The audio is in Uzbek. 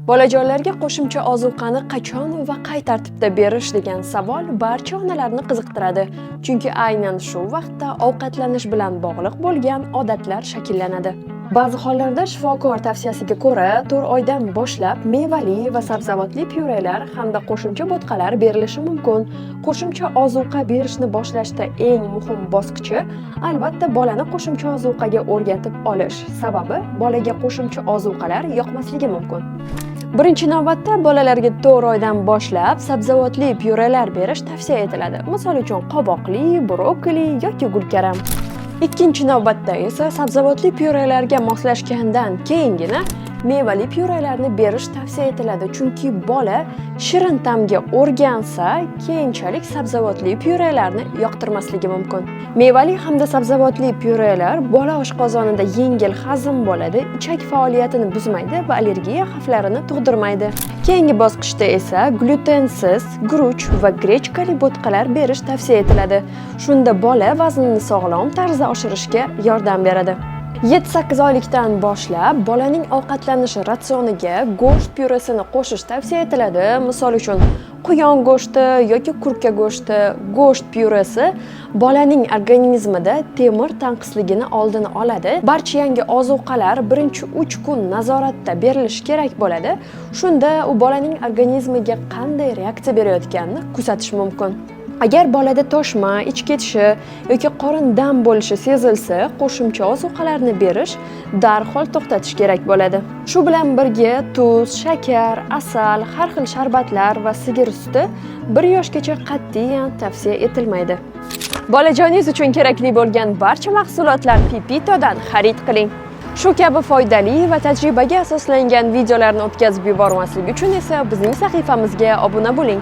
Bolajonlarga qo'shimcha ozuqani qachon va qay tartibda berish degan savol barcha onalarni qiziqtiradi. Chunki aynan shu vaqtda ovqatlanish bilan bog'liq bo'lgan odatlar shakllanadi. Ba'zi hollarda shifokor tavsiyasiga ko'ra 4 oydan boshlab mevali va sabzavotli pyurelar hamda qo'shimcha bo'tqalar berilishi mumkin. Qo'shimcha ozuqa berishni boshlashda eng muhim bosqichi albatta bolani qo'shimcha ozuqaga o'rgatib olish. Sababi bolaga qo'shimcha ozuqalar yoqmasligi mumkin. Birinchi navbatda bolalarga 4 oydan boshlab sabzavotli pyurelar berish tavsiya etiladi. Misol uchun qovoqli, brokoli yoki gulkaram. Ikkinchi navbatda esa sabzavotli pyurelarga moslashgandan keyingina mevali pyurelarni berish tavsiya etiladi. Chunki bola shirin ta'mga o'rgansa, keyinchalik sabzavotli pyurelarni yoqtirmasligi mumkin. Mevali hamda sabzavotli pyurelar bola oshqozonida yengil hazm bo'ladi, ichak faoliyatini buzmaydi va allergiya xavflarini tug'dirmaydi. Keyingi bosqichda esa glyutensiz guruch va grechkali bo'tqalar berish tavsiya etiladi. Shunda bola vaznini sog'lom tarzda oshirishga yordam beradi. 7-8 oylikdan boshlab bolaning ovqatlanish ratsioniga go'sht pyuresini qo'shish tavsiya etiladi. Misol uchun quyon go'shti yoki kurka go'shti. Go'sht pyuresi bolaning organizmida temir tanqisligini oldini oladi. Barcha yangi ozuqalar birinchi 3 kun nazoratda berilishi kerak bo'ladi. Shunda u bolaning organizmiga qanday reaksiya berayotganini kuzatish mumkin. Agar bolada toshma, ich ketishi yoki qorin dam bo'lishi sezilsa, qo'shimcha ozuqalarni berish darhol to'xtatish kerak bo'ladi. Shu bilan birga tuz, shakar, asal, har xil sharbatlar va sigir suti 1 yoshgacha qat'iyan tavsiya etilmaydi. Bolajoningiz uchun kerakli bo'lgan barcha mahsulotlar Pepitodan xarid qiling. Shu kabi foydali va tajribaga asoslangan videolarni o'tkazib yubormaslik uchun esa bizning sahifamizga obuna bo'ling.